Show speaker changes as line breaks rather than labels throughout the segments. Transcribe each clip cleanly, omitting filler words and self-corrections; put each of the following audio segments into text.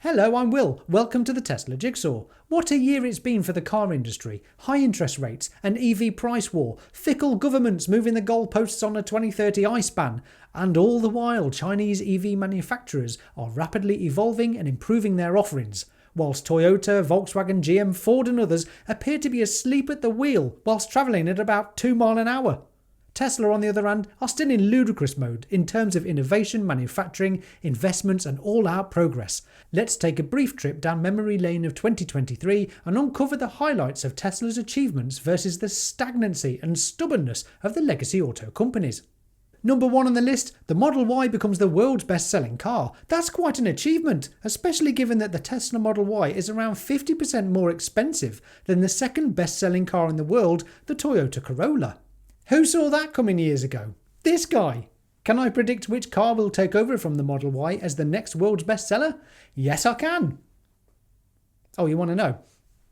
Hello, I'm Will. Welcome to the Tesla Jigsaw. What a year it's been for the car industry. High interest rates, an EV price war, fickle governments moving the goalposts on a 2030 ICE ban, and all the while Chinese EV manufacturers are rapidly evolving and improving their offerings, whilst Toyota, Volkswagen, GM, Ford and others appear to be asleep at the wheel whilst travelling at about 2 miles an hour. Tesla, on the other hand, are still in ludicrous mode in terms of innovation, manufacturing, investments and all-out progress. Let's take a brief trip down memory lane of 2023 and uncover the highlights of Tesla's achievements versus the stagnancy and stubbornness of the legacy auto companies. Number 1 on the list, the Model Y becomes the world's best-selling car. That's quite an achievement, especially given that the Tesla Model Y is around 50% more expensive than the second best-selling car in the world, the Toyota Corolla. Who saw that coming years ago? This guy! Can I predict which car will take over from the Model Y as the next world's bestseller? Yes, I can! Oh, you want to know?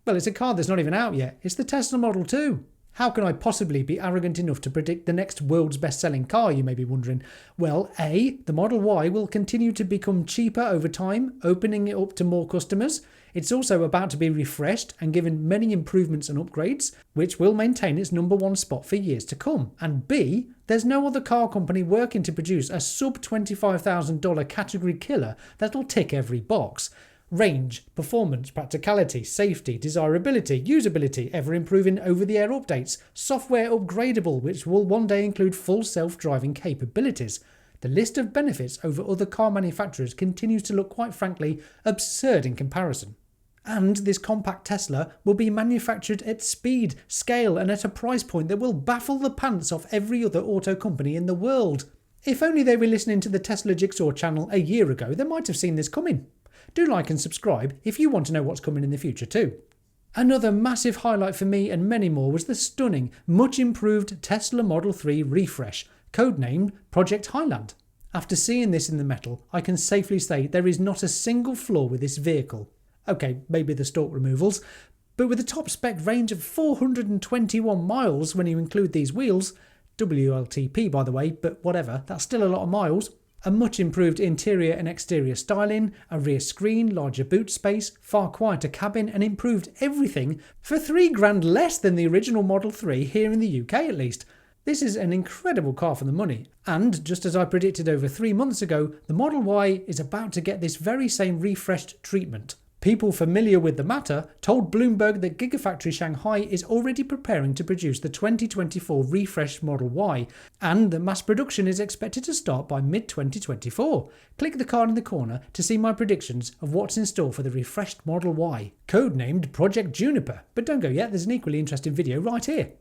Well, it's a car that's not even out yet. It's the Tesla Model 2. How can I possibly be arrogant enough to predict the next world's best-selling car, you may be wondering? Well, A, the Model Y will continue to become cheaper over time, opening it up to more customers. It's also about to be refreshed and given many improvements and upgrades, which will maintain its number 1 spot for years to come. And B, there's no other car company working to produce a sub $25,000 category killer that'll tick every box. Range, performance, practicality, safety, desirability, usability, ever-improving over-the-air updates, software upgradable which will one day include full self-driving capabilities. The list of benefits over other car manufacturers continues to look, quite frankly, absurd in comparison. And this compact Tesla will be manufactured at speed, scale and at a price point that will baffle the pants off every other auto company in the world. If only they were listening to the Tesla Jigsaw channel a year ago, they might have seen this coming. Do like and subscribe if you want to know what's coming in the future too. Another massive highlight for me and many more was the stunning, much improved Tesla Model 3 refresh, codenamed Project Highland. After seeing this in the metal, I can safely say there is not a single flaw with this vehicle. Okay, maybe the stalk removals, but with a top spec range of 421 miles when you include these wheels, WLTP by the way, but whatever, that's still a lot of miles. A much improved interior and exterior styling, a rear screen, larger boot space, far quieter cabin and improved everything for $3,000 less than the original Model 3 here in the UK at least. This is an incredible car for the money, and just as I predicted over 3 months ago, the Model Y is about to get this very same refreshed treatment. People familiar with the matter told Bloomberg that Gigafactory Shanghai is already preparing to produce the 2024 refreshed Model Y, and that mass production is expected to start by mid-2024. Click the card in the corner to see my predictions of what's in store for the refreshed Model Y, codenamed Project Juniper, but don't go yet, there's an equally interesting video right here.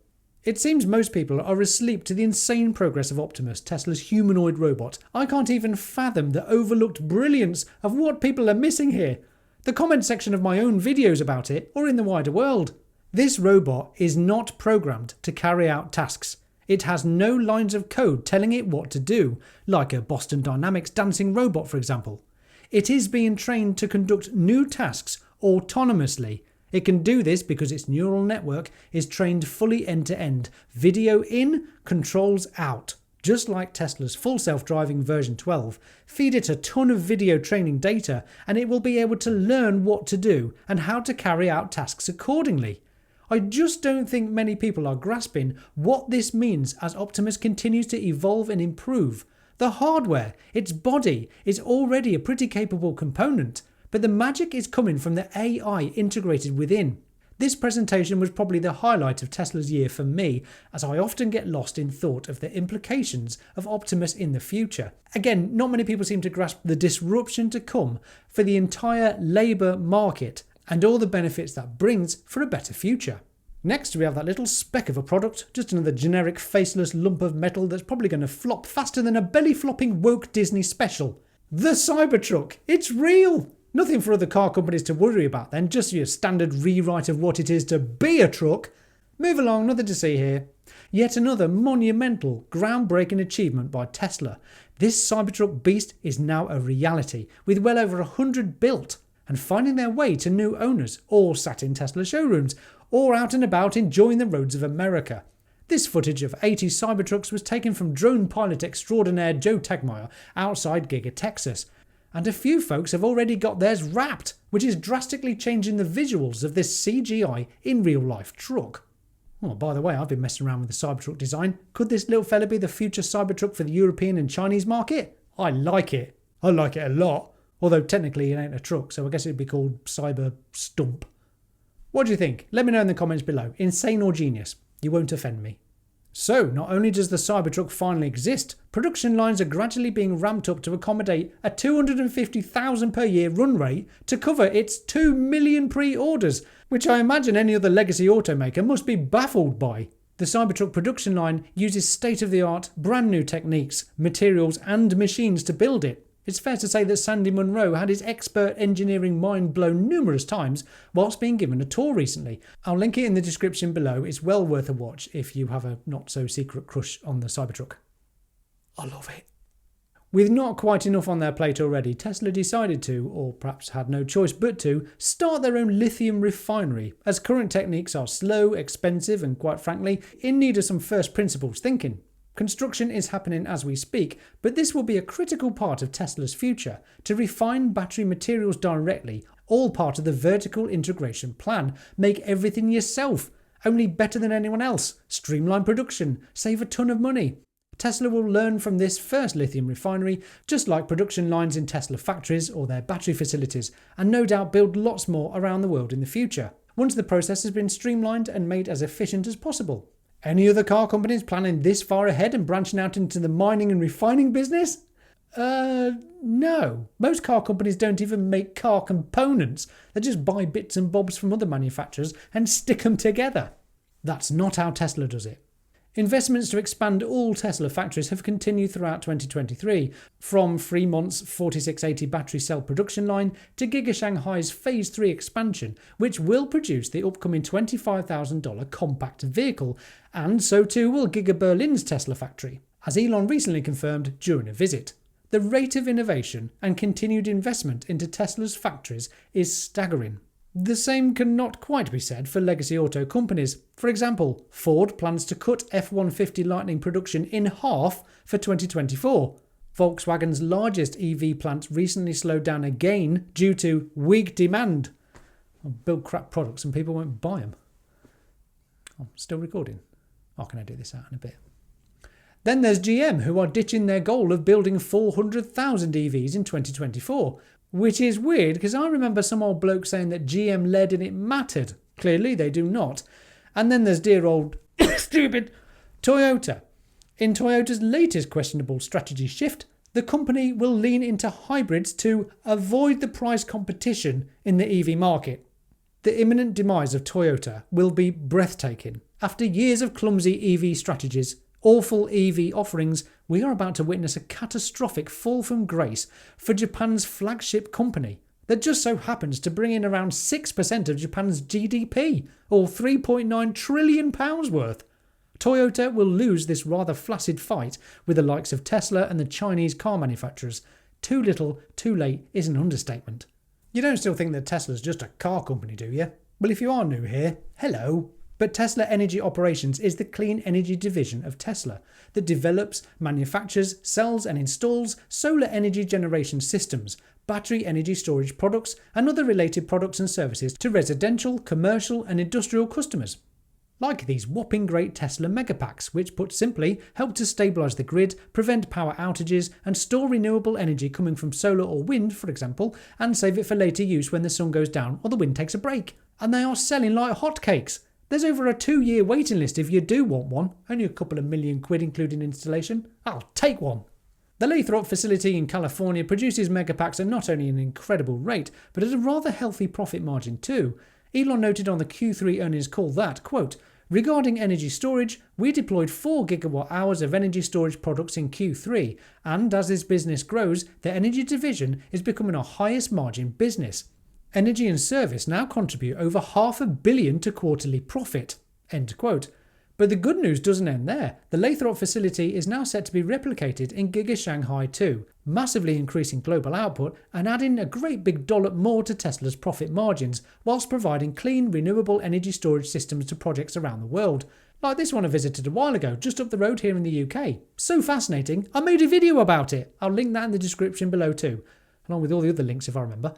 It seems most people are asleep to the insane progress of Optimus, Tesla's humanoid robot. I can't even fathom the overlooked brilliance of what people are missing here. The comment section of my own videos about it, or in the wider world. This robot is not programmed to carry out tasks. It has no lines of code telling it what to do, like a Boston Dynamics dancing robot for example. It is being trained to conduct new tasks autonomously. It can do this because its neural network is trained fully end-to-end, video in, controls out. Just like Tesla's full self-driving version 12, feed it a ton of video training data and it will be able to learn what to do and how to carry out tasks accordingly. I just don't think many people are grasping what this means as Optimus continues to evolve and improve. The hardware, its body, is already a pretty capable component, but the magic is coming from the AI integrated within. This presentation was probably the highlight of Tesla's year for me, as I often get lost in thought of the implications of Optimus in the future. Again, not many people seem to grasp the disruption to come for the entire labour market and all the benefits that brings for a better future. Next we have that little speck of a product, just another generic faceless lump of metal that's probably going to flop faster than a belly-flopping woke Disney special. The Cybertruck! It's real! Nothing for other car companies to worry about then, just your standard rewrite of what it is to be a truck. Move along, nothing to see here. Yet another monumental, groundbreaking achievement by Tesla. This Cybertruck beast is now a reality, with well over 100 built, and finding their way to new owners, or sat in Tesla showrooms, or out and about enjoying the roads of America. This footage of 80 Cybertrucks was taken from drone pilot extraordinaire Joe Tegmeyer outside Giga, Texas. and a few folks have already got theirs wrapped, which is drastically changing the visuals of this CGI in real life truck. Oh, by the way, I've been messing around with the Cybertruck design. Could this little fella be the future Cybertruck for the European and Chinese market? I like it. I like it a lot. Although technically it ain't a truck, so I guess it'd be called Cyber Stump. What do you think? Let me know in the comments below. Insane or genius? You won't offend me. So, not only does the Cybertruck finally exist, production lines are gradually being ramped up to accommodate a 250,000 per year run rate to cover its 2 million pre-orders, which I imagine any other legacy automaker must be baffled by. The Cybertruck production line uses state-of-the-art, brand new techniques, materials and machines to build it. It's fair to say that Sandy Munro had his expert engineering mind blown numerous times whilst being given a tour recently. I'll link it in the description below. It's well worth a watch if you have a not-so-secret crush on the Cybertruck. I love it. With not quite enough on their plate already, Tesla decided to, or perhaps had no choice but to, start their own lithium refinery, as current techniques are slow, expensive and, quite frankly, in need of some first principles thinking. Construction is happening as we speak, but this will be a critical part of Tesla's future, to refine battery materials directly, all part of the vertical integration plan. Make everything yourself, only better than anyone else, streamline production, save a ton of money. Tesla will learn from this first lithium refinery, just like production lines in Tesla factories or their battery facilities, and no doubt build lots more around the world in the future, once the process has been streamlined and made as efficient as possible. Any other car companies planning this far ahead and branching out into the mining and refining business? No. Most car companies don't even make car components. They just buy bits and bobs from other manufacturers and stick them together. That's not how Tesla does it. Investments to expand all Tesla factories have continued throughout 2023, from Fremont's 4680 battery cell production line to Giga Shanghai's Phase 3 expansion, which will produce the upcoming $25,000 compact vehicle, and so too will Giga Berlin's Tesla factory, as Elon recently confirmed during a visit. The rate of innovation and continued investment into Tesla's factories is staggering. The same cannot quite be said for legacy auto companies. For example, Ford plans to cut F-150 Lightning production in half for 2024. Volkswagen's largest EV plant recently slowed down again due to weak demand. I'll build crap products and people won't buy them. I'm still recording. Oh, can I do this out in a bit? Then there's GM, who are ditching their goal of building 400,000 EVs in 2024. Which is weird, because I remember some old bloke saying that GM led and it mattered. Clearly they do not. And then there's dear old stupid Toyota. In Toyota's latest questionable strategy shift, the company will lean into hybrids to avoid the price competition in the EV market. The imminent demise of Toyota will be breathtaking. After years of clumsy EV strategies, awful EV offerings, we are about to witness a catastrophic fall from grace for Japan's flagship company that just so happens to bring in around 6% of Japan's GDP, or £3.9 trillion worth. Toyota will lose this rather flaccid fight with the likes of Tesla and the Chinese car manufacturers. Too little, too late is an understatement. You don't still think that Tesla's just a car company, do you? Well, if you are new here, hello. But Tesla Energy Operations is the clean energy division of Tesla that develops, manufactures, sells and installs solar energy generation systems, battery energy storage products and other related products and services to residential, commercial and industrial customers. Like these whopping great Tesla Megapacks, which put simply help to stabilise the grid, prevent power outages and store renewable energy coming from solar or wind, for example, and save it for later use when the sun goes down or the wind takes a break. And they are selling like hotcakes. There's over a 2-year waiting list if you do want one, only a couple of £1 million including installation. I'll take one. The Lathrop facility in California produces Megapacks at not only an incredible rate, but at a rather healthy profit margin too. Elon noted on the Q3 earnings call that, quote, regarding energy storage, we deployed 4 gigawatt hours of energy storage products in Q3, and as this business grows, the energy division is becoming our highest margin business. Energy and service now contribute over $500 million to quarterly profit. End quote. But the good news doesn't end there. The Lathrop facility is now set to be replicated in Giga Shanghai too, massively increasing global output and adding a great big dollop more to Tesla's profit margins, whilst providing clean, renewable energy storage systems to projects around the world. Like this one I visited a while ago, just up the road here in the UK. So fascinating, I made a video about it. I'll link that in the description below too. along with all the other links if I remember.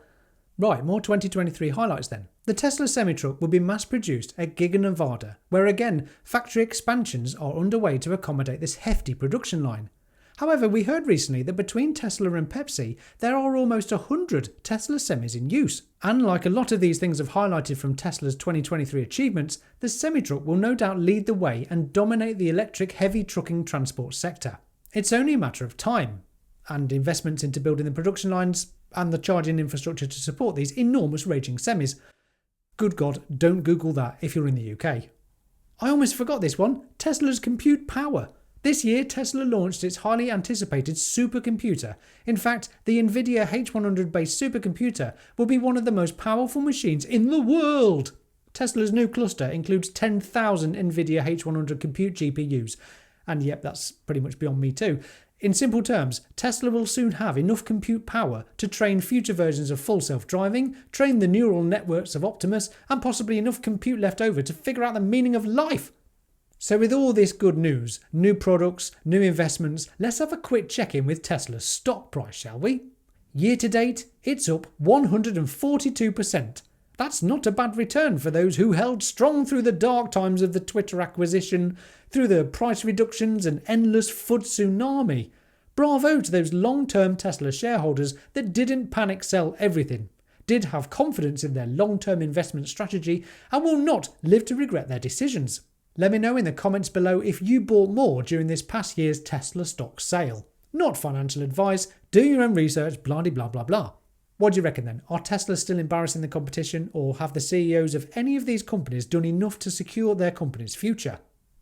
Right, more 2023 highlights then. The Tesla semi-truck will be mass-produced at Giga Nevada, where again, factory expansions are underway to accommodate this hefty production line. However, we heard recently that between Tesla and Pepsi, there are almost 100 Tesla semis in use. And like a lot of these things have highlighted from Tesla's 2023 achievements, the semi-truck will no doubt lead the way and dominate the electric heavy trucking transport sector. It's only a matter of time, and investments into building the production lines and the charging infrastructure to support these enormous raging semis. Good God, don't Google that if you're in the UK. I almost forgot this one, Tesla's compute power. This year, Tesla launched its highly anticipated supercomputer. In fact, the NVIDIA H100-based supercomputer will be one of the most powerful machines in the world. Tesla's new cluster includes 10,000 NVIDIA H100 compute GPUs. And yep, that's pretty much beyond me too. In simple terms, Tesla will soon have enough compute power to train future versions of full self-driving, train the neural networks of Optimus, and possibly enough compute left over to figure out the meaning of life. So with all this good news, new products, new investments, let's have a quick check-in with Tesla's stock price, shall we? Year to date, it's up 142%. That's not a bad return for those who held strong through the dark times of the Twitter acquisition, through the price reductions and endless FUD tsunami. Bravo to those long-term Tesla shareholders that didn't panic sell everything, did have confidence in their long-term investment strategy, and will not live to regret their decisions. Let me know in the comments below if you bought more during this past year's Tesla stock sale. Not financial advice, do your own research, blah blah blah blah. What do you reckon then? Are Tesla still embarrassing the competition, or have the CEOs of any of these companies done enough to secure their company's future?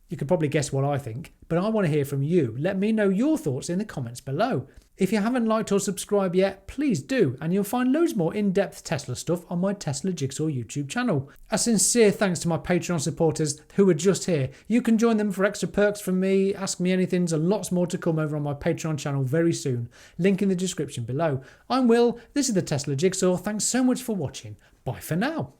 You could probably guess what I think, but I want to hear from you. Let me know your thoughts in the comments below. If you haven't liked or subscribed yet, please do, and you'll find loads more in-depth Tesla stuff on my Tesla Jigsaw YouTube channel. A sincere thanks to my Patreon supporters who are just here. You can join them for extra perks from me, ask me anything, and lots more to come over on my Patreon channel very soon. Link in the description below. I'm Will, this is the Tesla Jigsaw. Thanks so much for watching. Bye for now.